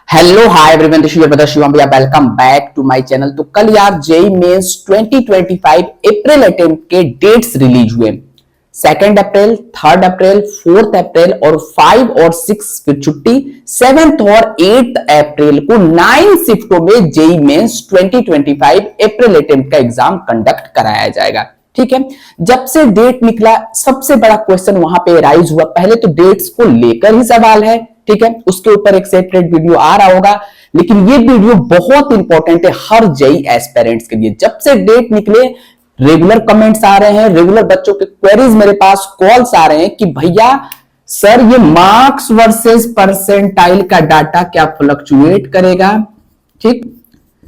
Hello hi everyone, this is your brother Shivam भैया। Welcome back to my channel. तो कल यार जेई मेंस 2025 अप्रैल अटेम्प्ट के dates release हुए। 2 अप्रैल, 3 अप्रैल, 4 अप्रैल और 5 और 6 फिर छुट्टी। 7 और 8 अप्रैल को 9 शिफ्टों में जेई मेंस 2025 अप्रैल अटेम्प्ट का एग्जाम कंडक्ट कराया जाएगा। ठीक है, जब से डेट निकला सबसे बड़ा क्वेश्चन वहां पे राइज हुआ। पहले तो डेट्स को लेकर ही सवाल है, ठीक है, उसके ऊपर एक सेपरेट वीडियो आ रहा होगा, लेकिन ये वीडियो बहुत इंपॉर्टेंट है हर जेई एस्पिरेंट्स के लिए। जब से डेट निकले रेगुलर कमेंट्स आ रहे हैं, रेगुलर बच्चों के क्वेरीज मेरे पास कॉल्स आ रहे हैं कि भैया सर ये मार्क्स वर्सेस परसेंटाइल का डाटा क्या फ्लक्चुएट करेगा। ठीक,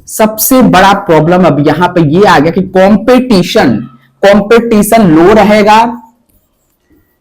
सबसे बड़ा प्रॉब्लम अब यहां पे ये आ गया कि कंपटीशन लो रहेगा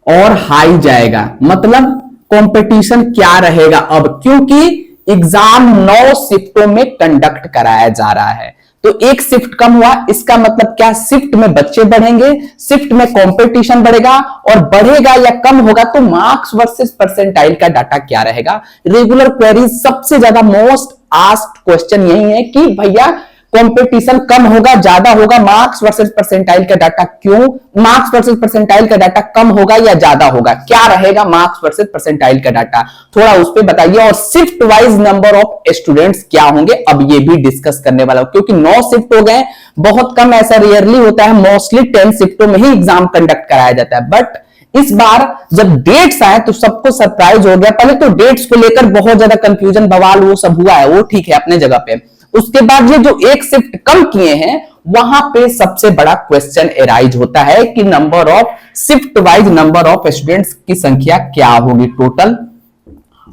और हाई जाएगा। मतलब कंपटीशन क्या रहेगा अब, क्योंकि एग्जाम 9 शिफ्टों में कंडक्ट कराया जा रहा है। तो एक शिफ्ट कम हुआ, इसका मतलब क्या, शिफ्ट में बच्चे बढ़ेंगे, शिफ्ट में कंपटीशन बढ़ेगा, और बढ़ेगा या कम होगा तो मार्क्स वर्सेस परसेंटाइल का डाटा क्या रहेगा। रेगुलर क्वेरीज सबसे ज्यादा मोस्ट आस्क्ड क्वेश्चन यही है कि भैया कंपटीशन कम होगा ज्यादा होगा, मार्क्स वर्सेस परसेंटाइल का डाटा क्यों, मार्क्स वर्सेस परसेंटाइल का डाटा कम होगा या ज्यादा होगा, क्या रहेगा मार्क्स वर्सेस परसेंटाइल का डाटा, थोड़ा उस पर बताइए। और shift wise number of students क्या होंगे, अब ये भी डिस्कस करने वाला हूं, क्योंकि 9 शिफ्ट हो गए, बहुत कम, ऐसा रेयरली होता है, मोस्टली 10 शिफ्टों में ही एग्जाम कंडक्ट कराया जाता है। बट इस बार जब डेट्स आए तो सबको सरप्राइज हो गया। पहले तो डेट्स को लेकर बहुत ज्यादा कंफ्यूजन बवाल वो सब हुआ है, वो ठीक है अपने जगह पे। उसके बाद ये जो एक शिफ्ट कम किए हैं वहां पे सबसे बड़ा क्वेश्चन एराइज होता है कि number of shift wise number of students की संख्या क्या होगी टोटल,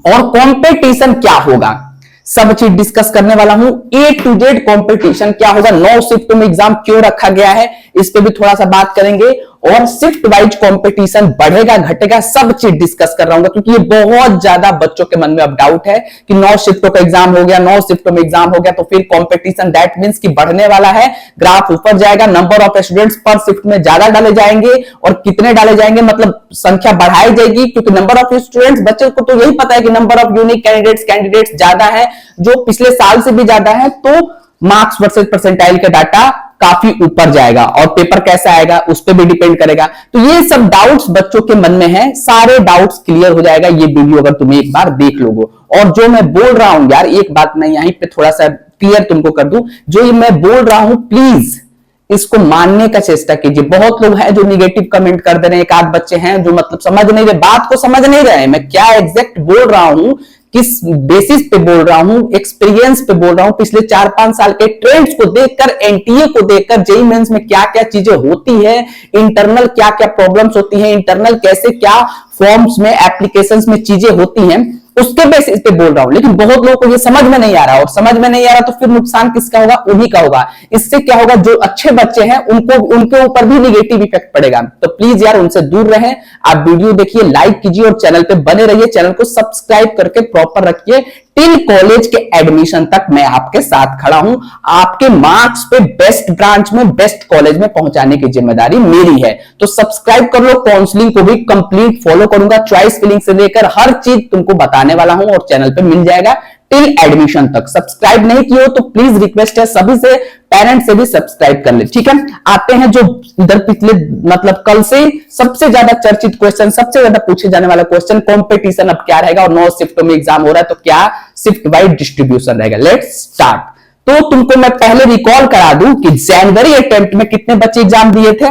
और कंपटीशन क्या होगा। सब चीज डिस्कस करने वाला हूं, ए टू जेड कंपटीशन क्या होगा, 9 शिफ्टों में एग्जाम क्यों रखा गया है, इस पे भी थोड़ा सा बात करेंगे, और शिफ्ट वाइज कंपटीशन बढ़ेगा घटेगा सब चीज डिस्कस कर रहा हूं, क्योंकि ये बहुत ज्यादा बच्चों के मन में अब डाउट है कि 9 शिफ्टों का एग्जाम हो गया, 9 शिफ्टों में एग्जाम हो गया तो फिर कंपटीशन, दैट मींस कि बढ़ने वाला है, ग्राफ ऊपर जाएगा, नंबर ऑफ स्टूडेंट्स पर शिफ्ट में ज्यादा डाले जाएंगे, और कितने डाले जाएंगे मतलब संख्या बढ़ाई जाएगी, क्योंकि नंबर ऑफ स्टूडेंट्स, बच्चे को तो यही पता है कि नंबर ऑफ यूनिक कैंडिडेट्स ज्यादा है, जो पिछले साल से भी ज्यादा है, तो मार्क्स वर्सेस परसेंटाइल का डाटा काफी ऊपर जाएगा, और पेपर कैसा आएगा उस पर भी डिपेंड करेगा। तो ये सब डाउट्स बच्चों के मन में है, सारे डाउट्स क्लियर हो जाएगा ये वीडियो अगर तुम्हें एक बार देख लोगे। और जो मैं बोल रहा हूं यार, एक बात मैं यहीं पे थोड़ा सा क्लियर तुमको कर दूं, जो ये मैं बोल रहा हूं प्लीज इसको मानने का चेष्टा कीजिए। बहुत लोग हैं जो निगेटिव कमेंट कर दे रहे हैं, एक आध बच्चे हैं जो मतलब समझ नहीं रहे, बात को समझ नहीं रहे हैं, मैं क्या एग्जैक्ट बोल रहा हूं, किस बेसिस पे बोल रहा हूं, एक्सपीरियंस पे बोल रहा हूं, पिछले 4-5 साल के ट्रेंड्स को देखकर, एनटीए को देखकर, जेईई मेंस में क्या क्या चीजें होती है, इंटरनल क्या क्या प्रॉब्लम्स होती हैं, इंटरनल कैसे क्या फॉर्म्स में एप्लीकेशंस में चीजें होती हैं, उसके बेसिस पे बोल रहा हूं। लेकिन बहुत लोगों को ये समझ में नहीं आ रहा, और समझ में नहीं आ रहा तो फिर नुकसान किसका होगा, उन्हीं का होगा। इससे क्या होगा, जो अच्छे बच्चे हैं उनको, उनके ऊपर भी निगेटिव इफेक्ट पड़ेगा। तो प्लीज यार उनसे दूर रहें, आप वीडियो देखिए, लाइक कीजिए और चैनल पे बने रहिए, चैनल को सब्सक्राइब करके प्रॉपर रखिए। टिल कॉलेज के एडमिशन तक मैं आपके साथ खड़ा हूं, आपके मार्क्स पे बेस्ट ब्रांच में, बेस्ट कॉलेज में पहुंचाने की जिम्मेदारी मेरी है। तो सब्सक्राइब कर लो, काउंसलिंग को भी कंप्लीट फॉलो करूंगा, चॉइस फिलिंग से लेकर हर चीज तुमको बताने वाला हूं, और चैनल पे मिल जाएगा टिल एडमिशन तक। सब्सक्राइब नहीं किए हो तो प्लीज रिक्वेस्ट है सभी से, पेरेंट्स से भी सब्सक्राइब कर ले, ठीक है। आते हैं जो इधर पिछले मतलब कल से सबसे ज्यादा चर्चित क्वेश्चन, सबसे ज्यादा पूछे जाने वाला क्वेश्चन, कंपटीशन अब क्या रहेगा, और 9 शिफ्टों में एग्जाम हो रहा है तो क्या शिफ्ट वाइज डिस्ट्रीब्यूशन रहेगा। Let's start. तो तुमको मैं पहले रिकॉल करा दूं कि जनवरी अटेम्प्ट में कितने बच्चे एग्जाम दिए थे,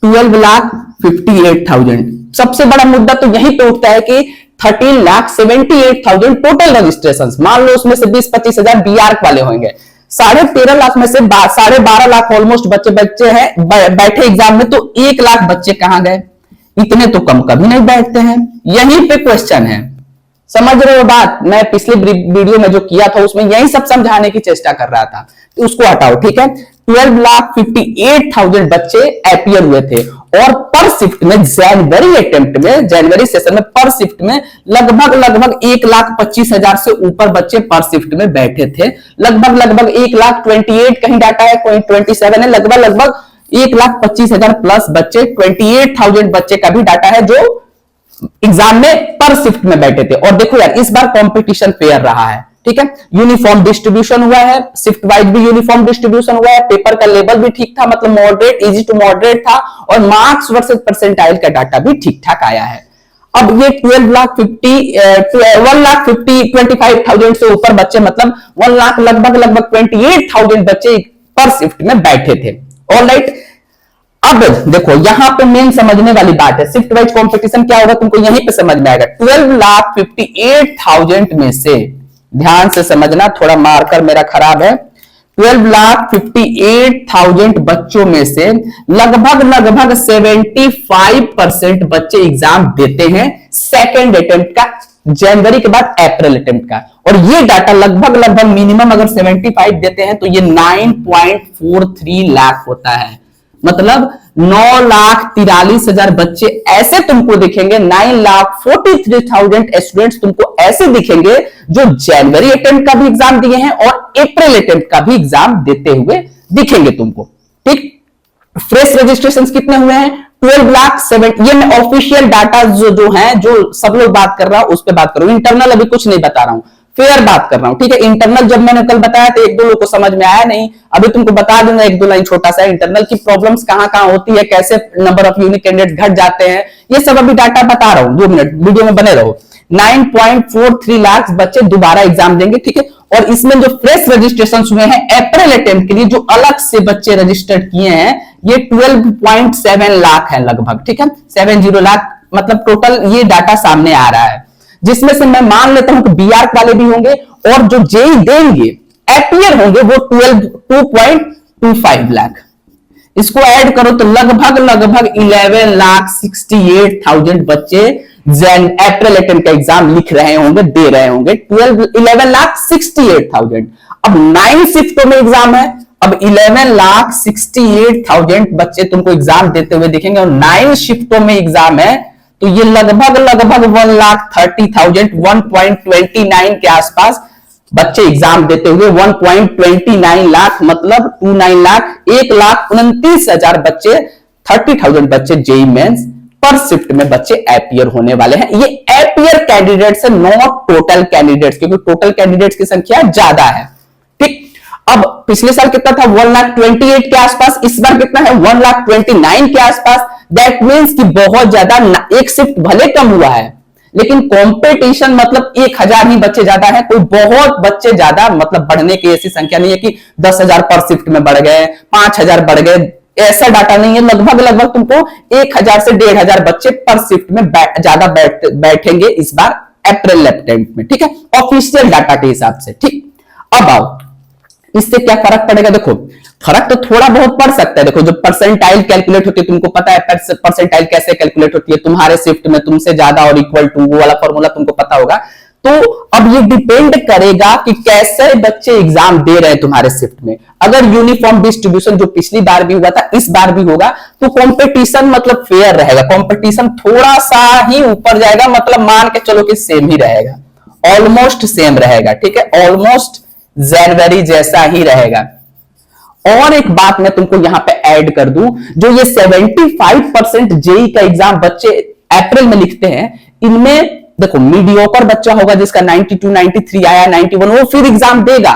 12,58,000। सबसे बड़ा मुद्दा तो यही पे उठता है कि 13,78,000 टोटल रजिस्ट्रेशन, मान लो उसमें से 20-25 हजार बीआर वाले होंगे, 13.5 लाख में से 12.5 लाख ऑलमोस्ट बच्चे हैं बैठे एग्जाम में, तो 1 लाख बच्चे कहां गए, इतने तो कम कभी नहीं बैठते हैं। यहीं पे क्वेश्चन है, समझ रहे हो बात। मैं पिछले वीडियो में जो किया था उसमें यही सब समझाने की चेष्टा कर रहा था, तो उसको हटाओ, ठीक है। 12,58,000 बच्चे अपीयर हुए थे, और पर शिफ्ट में जनवरी अटेम्प्ट में, जनवरी सेशन में पर शिफ्ट में लगभग 1,25,000 से ऊपर बच्चे पर शिफ्ट में बैठे थे। लगभग 1,28,000 कहीं डाटा है, कोई 27 है, लगभग 1,25,000 प्लस बच्चे, 28,000 बच्चे का भी डाटा है जो एग्जाम में पर शिफ्ट में बैठे थे। और देखो यार इस बार कंपटीशन फेयर रहा है, ठीक है, यूनिफॉर्म डिस्ट्रीब्यूशन हुआ है, शिफ्ट वाइज भी यूनिफॉर्म डिस्ट्रीब्यूशन हुआ है, पेपर का लेवल भी ठीक था, मतलब मॉडरेट, इजी टू मॉडरेट था, और मार्क्स वर्सेस परसेंटाइल का डाटा भी ठीक ठाक आया है। अब ये 1,25,000 से ऊपर बच्चे, मतलब 1 लाख लगभग 28,000 बच्चे पर शिफ्ट में बैठे थे। ऑलराइट, अब देखो यहां पे मेन समझने वाली बात है, शिफ्ट वाइज कंपटीशन क्या होगा तुमको यहीं पे समझ में आएगा। 12,58,000 में से, ध्यान से समझना, थोड़ा मार्कर मेरा खराब है, 12,58,000 बच्चों में से लगभग 75% बच्चे एग्जाम देते हैं सेकेंड अटेम्प्ट का, जनवरी के बाद अप्रैल अटेम्प्ट का। और ये डाटा लगभग मिनिमम अगर 75 देते हैं तो ये 9.43 लाख होता है, मतलब 9,43,000 बच्चे ऐसे तुमको दिखेंगे, 9,43,000 स्टूडेंट्स तुमको ऐसे दिखेंगे जो जनवरी अटेम्प्ट का भी एग्जाम दिए हैं और अप्रैल अटेम्प्ट का भी एग्जाम देते हुए दिखेंगे तुमको, ठीक। फ्रेश रजिस्ट्रेशन कितने हुए हैं? 12,07,000। ये मैं ऑफिशियल डाटा जो है, जो सब लोग बात कर रहा हूं उस पर बात कर रहा हूं, इंटरनल अभी कुछ नहीं बता रहा हूं, फेयर बात कर रहा हूं, ठीक है। इंटरनल जब मैंने कल बताया तो एक दो लोग को समझ में आया नहीं, अभी तुमको बता दूंगा एक दो लाइन छोटा सा, इंटरनल की प्रॉब्लम्स कहां कहां होती है, कैसे नंबर ऑफ यूनिक कैंडिडेट घट जाते हैं, ये सब अभी डाटा बता रहा हूं, 2 मिनट वीडियो में बने रहो। 9.43 लाख बच्चे दोबारा एग्जाम देंगे, ठीक है। और इसमें जो फ्रेश रजिस्ट्रेशन हुए हैं अप्रैल अटेम्प्ट के लिए, जो अलग से बच्चे रजिस्टर्ड किए हैं, ये 12.7 लाख है लगभग, ठीक है, 70 लाख, मतलब टोटल ये डाटा सामने आ रहा है, जिसमें से मैं मान लेता हूं कि बीआर वाले भी होंगे और जो जेई देंगे एपियर होंगे वो 2.25 लाख। इसको ऐड करो तो लगभग 11,68,000 बच्चे अप्रैल अटेम्प्ट का एग्जाम लिख रहे होंगे, दे रहे होंगे, 11,68,000। अब 9 शिफ्टों में एग्जाम है, अब 11,68,000 बच्चे तुमको एग्जाम देते हुए दिखेंगे और 9 शिफ्टों में एग्जाम है, तो ये लगभग 1,30,000, 1.29 के आसपास बच्चे एग्जाम देते हुए, 1.29 लाख, मतलब 29 लाख, 1,29,000 बच्चे, 30,000 बच्चे जेई मेंस पर शिफ्ट में बच्चे एपियर होने वाले हैं। ये एपियर कैंडिडेट्स है, नॉट टोटल कैंडिडेट्स, क्योंकि टोटल कैंडिडेट्स की संख्या ज्यादा है, ठीक। अब पिछले साल कितना था? 1,28,000 के आसपास, इस बार कितना है? 1,29,000 के आसपास। दैट मीन्स कि बहुत ज्यादा, एक शिफ्ट भले कम हुआ है लेकिन कंपटीशन, मतलब 1,000 ही बच्चे ज्यादा है, कोई बहुत बच्चे ज्यादा, मतलब बढ़ने की ऐसी संख्या नहीं है कि 10,000 पर शिफ्ट में बढ़ गए, 5,000 बढ़ गए, ऐसा डाटा नहीं है। लगभग तुमको 1,000 से 1,500 बच्चे पर शिफ्ट में ज्यादा बैठेंगे इस बार अप्रैल अटेम्प्ट में, ठीक है, ऑफिशियल डाटा के हिसाब से, ठीक। अब आओ, इससे क्या फर्क पड़ेगा? देखो फर्क तो थोड़ा बहुत पड़ सकता है। देखो जो परसेंटाइल कैलकुलेट होती है, तुमको पता है परसेंटाइल कैसे कैलकुलेट होती है, तुम्हारे शिफ्ट में तुमसे ज्यादा और इक्वल टू, वो वाला फॉर्मूला तुमको पता होगा। तो अब ये डिपेंड करेगा कि कैसे बच्चे एग्जाम दे रहे हैं तुम्हारे शिफ्ट में। अगर यूनिफॉर्म डिस्ट्रीब्यूशन जो पिछली बार भी हुआ था इस बार भी होगा, तो कंपटीशन मतलब फेयर रहेगा, कंपटीशन थोड़ा सा ही ऊपर जाएगा, मतलब मान के चलो कि सेम ही रहेगा, ऑलमोस्ट सेम रहेगा, ठीक है, ऑलमोस्ट जनवरी जैसा ही रहेगा। और एक बात मैं तुमको यहां पे ऐड कर दूं, जो ये 75% जेई का एग्जाम बच्चे अप्रैल में लिखते हैं, इनमें देखो मीडियोकर बच्चा होगा जिसका 92, 93 आया, 91, वो फिर एग्जाम देगा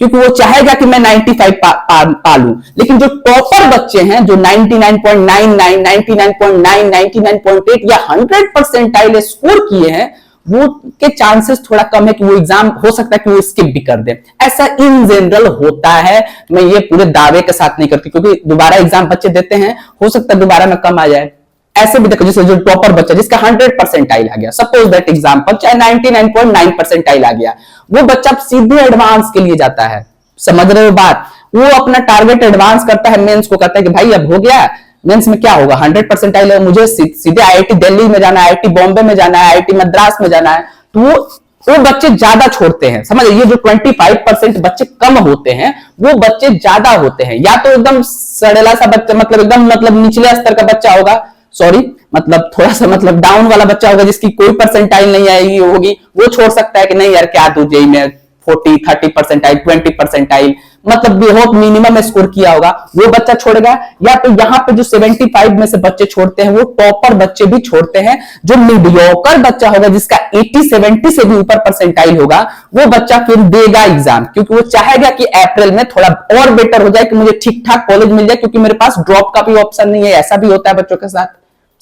क्योंकि वो चाहेगा कि मैं 95 पा लूं। लेकिन जो टॉपर बच्चे हैं, जो 99.99, 99.9, 99.8 या 100 परसेंटाइल स्कोर किए हैं, वो के चांसेस थोड़ा कम है कि वो एग्जाम हो सकता है कि वो स्किप भी कर दे। ऐसा इन जनरल होता है, मैं ये पूरे दावे के साथ नहीं करती, क्योंकि दोबारा एग्जाम बच्चे देते हैं, हो सकता है दोबारा में कम आ जाए। ऐसे भी देखो, जैसे जो टॉपर बच्चा जिसका 100 परसेंटाइल आ गया, सपोज दैट एग्जाम्पल, चाहे 99.9 परसेंटाइल आ गया, वो बच्चा सीधे एडवांस के लिए जाता है। समझ रहे हो बात? वो अपना टारगेट एडवांस करता है, मेंस को करता है कि भाई अब हो गया, मेंस में क्या होगा, 100 परसेंटाइल है, मुझे सीधे आईआईटी दिल्ली में जाना है, आईआईटी बॉम्बे में जाना है, आईआईटी मद्रास में जाना है, तो वो बच्चे ज्यादा छोड़ते हैं। समझ, ये जो 25% बच्चे कम होते हैं, वो बच्चे ज्यादा होते हैं। या तो एकदम सड़ेला सा बच्चा, मतलब निचले स्तर का बच्चा होगा, सॉरी, मतलब थोड़ा सा मतलब डाउन वाला बच्चा होगा, जिसकी कोई परसेंटाइल नहीं आएगी होगी, वो छोड़ सकता है कि नहीं यार क्या तू जेई में 40 30 परसेंटाइल 20 परसेंटाइल, मतलब बहुत मिनिमम स्कोर किया होगा, वो बच्चा छोड़ेगा। या तो यहाँ पे जो 75 में से बच्चे छोड़ते हैं वो टॉपर बच्चे भी छोड़ते हैं। जो मीडियोकर बच्चा होगा जिसका 80 70 से भी ऊपर परसेंटाइल होगा वो बच्चा फिर देगा एग्जाम, क्योंकि वो चाहेगा कि अप्रैल में थोड़ा और बेटर हो जाए, कि मुझे ठीक ठाक कॉलेज मिल जाए, क्योंकि मेरे पास ड्रॉप का भी ऑप्शन नहीं है। ऐसा भी होता है बच्चों के साथ,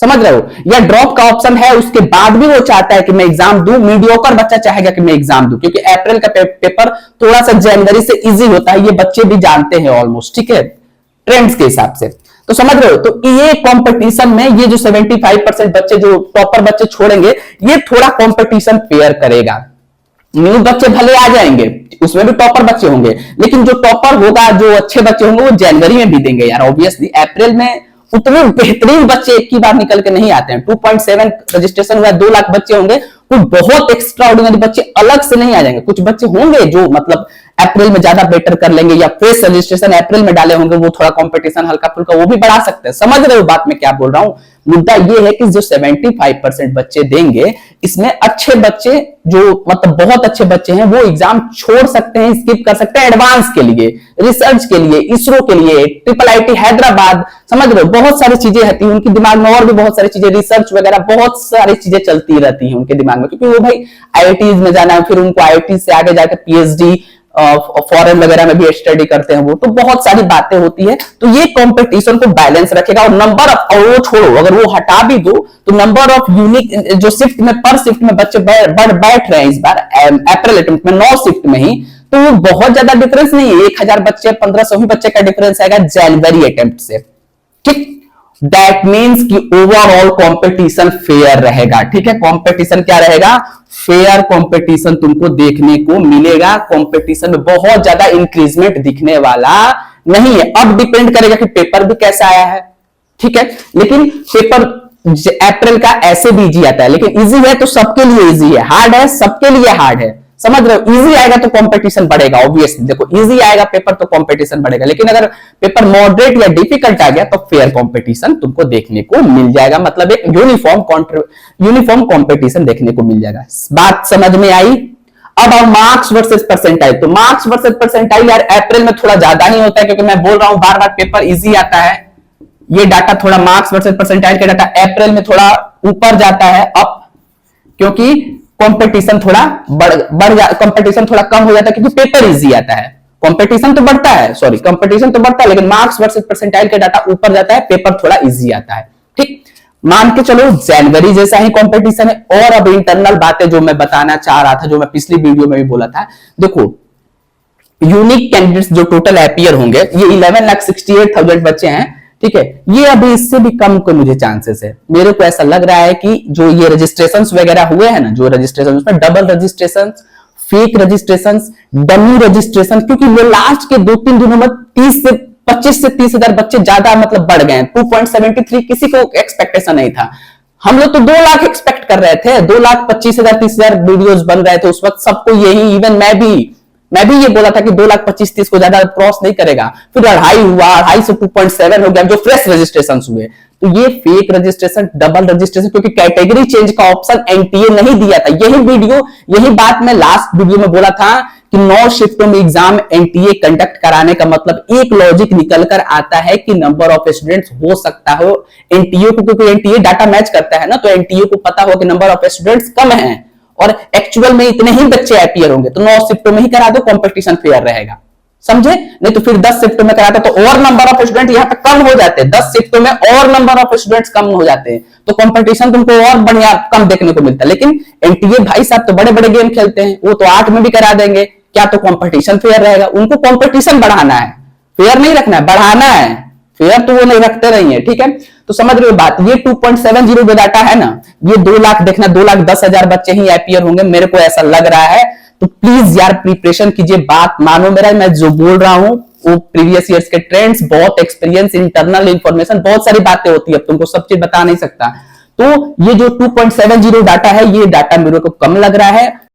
समझ रहे हो? या ड्रॉप का ऑप्शन है उसके बाद भी वो चाहता है कि मैं एग्जाम दूं। मीडियोकर बच्चा चाहेगा कि मैं एग्जाम दूं, क्योंकि अप्रैल का पेपर थोड़ा सा जनवरी से इजी होता है, ये बच्चे भी जानते हैं ऑलमोस्ट, ठीक है, ट्रेंड्स के हिसाब से। तो समझ रहे हो? तो ये कंपटीशन में ये जो 75% बच्चे जो टॉपर बच्चे छोड़ेंगे, ये थोड़ा कंपटीशन फेयर करेगा। न्यू बच्चे भले आ जाएंगे, उसमें भी टॉपर बच्चे होंगे, लेकिन जो टॉपर होगा, जो अच्छे बच्चे होंगे वो जनवरी में भी देंगे यार। ऑब्वियसली अप्रैल में उतने बेहतरीन बच्चे एक ही बार निकल के नहीं आते हैं। 2.7 रजिस्ट्रेशन हुआ, 2 लाख बच्चे होंगे, कुछ बहुत एक्स्ट्रा ऑर्डिनरी बच्चे अलग से नहीं आ जाएंगे। कुछ बच्चे होंगे जो मतलब अप्रैल में ज्यादा बेटर कर लेंगे, या फ्रेश रजिस्ट्रेशन अप्रैल में डाले होंगे, वो थोड़ा कंपटीशन हल्का फुल्का वो भी बढ़ा सकते हैं। समझ रहे हो बात में क्या बोल रहा हूं? मुद्दा ये है कि जो 75% बच्चे देंगे, इसमें अच्छे बच्चे जो मतलब बहुत अच्छे बच्चे हैं वो एग्जाम छोड़ सकते हैं, स्किप कर सकते हैं एडवांस के लिए, रिसर्च के लिए, इसरो के लिए, IIIT हैदराबाद, समझ रहे हो? बहुत सारी चीजें रहती हैं उनके दिमाग में, और भी बहुत सारी चीजें, रिसर्च वगैरह बहुत सारी चीजें चलती रहती हैं उनके दिमाग में, क्योंकि वो भाई IITs में जाना है, फिर उनको IIT से आगे जाकर PhD फॉरेन वगैरह में भी स्टडी करते हैं वो, तो बहुत सारी बातें होती है। तो ये कंपटीशन को बैलेंस रखेगा। और नंबर ऑफ, और वो छोड़ो, अगर वो हटा भी दो तो नंबर ऑफ यूनिक जो शिफ्ट में पर शिफ्ट में बच्चे बैठ रहे हैं इस बार अप्रैल अटेम्प्ट में 9 शिफ्ट में ही, तो वो बहुत ज्यादा डिफरेंस नहीं है। 1000 बच्चे 1500 ही बच्चे का डिफरेंस आएगा जनवरी अटेम्प्ट से, ठीक। दैट मीन्स कि ओवरऑल कंपटीशन फेयर रहेगा, ठीक है। कंपटीशन क्या रहेगा? फेयर कंपटीशन तुमको देखने को मिलेगा। कंपटीशन में बहुत ज्यादा इंक्रीजमेंट दिखने वाला नहीं है। अब डिपेंड करेगा कि पेपर भी कैसा आया है, ठीक है। लेकिन पेपर अप्रैल का ऐसे भी इजी आता है, लेकिन इजी है तो सबके लिए इजी है, हार्ड है सबके लिए हार्ड है, समझ रहे हो? इजी आएगा तो कंपटीशन बढ़ेगा, ऑब्वियसली। देखो इजी आएगा पेपर तो कंपटीशन बढ़ेगा, लेकिन अगर पेपर मॉडरेट या डिफिकल्ट आ गया तो फेयर कंपटीशन तुमको देखने को मिल जाएगा, मतलब एक यूनिफॉर्म कंपटीशन देखने को मिल जाएगा। बात समझ में आई? अब आओ मार्क्स वर्सेस परसेंटाइल। तो मार्क्स वर्सेस परसेंटाइल यार अप्रैल में थोड़ा ज्यादा ही होता है, क्योंकि मैं बोल रहा हूं बार बार पेपर इजी आता है। ये डाटा थोड़ा मार्क्स वर्सेस परसेंटाइल का डाटा अप्रैल में थोड़ा ऊपर जाता है, अप, क्योंकि कंपटीशन थोड़ा कंपटीशन थोड़ा कम हो जाता है, क्योंकि पेपर इजी आता है। कंपटीशन तो बढ़ता है, सॉरी कंपटीशन तो बढ़ता है, लेकिन मार्क्स वर्सेस परसेंटाइल का डाटा ऊपर जाता है, पेपर थोड़ा इजी आता है, ठीक। मान के चलो जनवरी जैसा ही कंपटीशन है। और अब इंटरनल बातें जो मैं बताना चाह रहा था, जो मैं पिछली वीडियो में भी बोला था, देखो यूनिक कैंडिडेट्स जो टोटल अपीयर होंगे, ये 11,68,000 बच्चे हैं, ठीक है। ये अभी इससे भी कम के मुझे चांसेस है। मेरे को ऐसा लग रहा है कि जो ये रजिस्ट्रेशंस वगैरह हुए हैं ना, जो रजिस्ट्रेशन उसमें double registration, fake registration, dummy registration, क्योंकि वो लास्ट के 2-3 दिनों में 25 से 30,000 बच्चे ज्यादा मतलब बढ़ गए। 2.73 किसी को एक्सपेक्टेशन नहीं था। हम लोग तो 2 लाख एक्सपेक्ट कर रहे थे, 2,25,000 30,000 वीडियोस बन रहे थे उस वक्त, सबको यही, इवन मैं भी ये बोला था कि 2,25,30 को ज्यादा क्रॉस नहीं करेगा। फिर 2.5 हुआ, 2.5 से 2.7 हो गया जो फ्रेश रजिस्ट्रेशन हुए। तो ये फेक रजिस्ट्रेशन, डबल रजिस्ट्रेशन, क्योंकि कैटेगरी चेंज का ऑप्शन एनटीए नहीं दिया था। यही बात मैं लास्ट वीडियो में बोला था कि 9 शिफ्टों में एग्जाम एनटीए कंडक्ट कराने का मतलब एक लॉजिक निकल कर आता है कि नंबर ऑफ स्टूडेंट्स हो सकता हो एनटीए को, क्योंकि एनटीए डाटा मैच करता है ना, तो एनटीए को पता हो कि नंबर ऑफ स्टूडेंट्स कम है और एक्चुअल में इतने ही बच्चे अपीयर होंगे, तो 9 शिफ्टों में ही करा दो, कंपटीशन फेयर रहेगा, समझे? नहीं तो फिर 10 शिफ्टों में कराते तो और नंबर ऑफ स्टूडेंट यहाँ पे कम हो जाते हैं, 10 शिफ्टों में और नंबर ऑफ स्टूडेंट्स कम हो जाते हैं, तो कंपटीशन तुमको और बढ़िया कम देखने को मिलता है। लेकिन एनटीए भाई साहब तो बड़े बड़े गेम खेलते हैं, वो तो 8 में भी करा देंगे, क्या तो कंपटीशन फेयर रहेगा। उनको कंपटीशन बढ़ाना है, फेयर नहीं रखना है, बढ़ाना है। फेयर तो वो नहीं रखते रही है, ठीक है। तो समझ रहे हो बात। ये 2.70 जो डाटा है ना, ये 2 लाख देखना, 2,10,000 बच्चे ही अपीयर होंगे, मेरे को ऐसा लग रहा है। तो प्लीज यार प्रिपरेशन कीजिए, बात मानो मेरा, मैं जो बोल रहा हूं वो प्रीवियस ईयर्स के ट्रेंड्स, बहुत एक्सपीरियंस, इंटरनल इंफॉर्मेशन, बहुत सारी बातें होती है, अब तुमको सब चीज बता नहीं सकता। तो ये जो 2.70 डाटा है, ये डाटा मेरे को कम लग रहा है।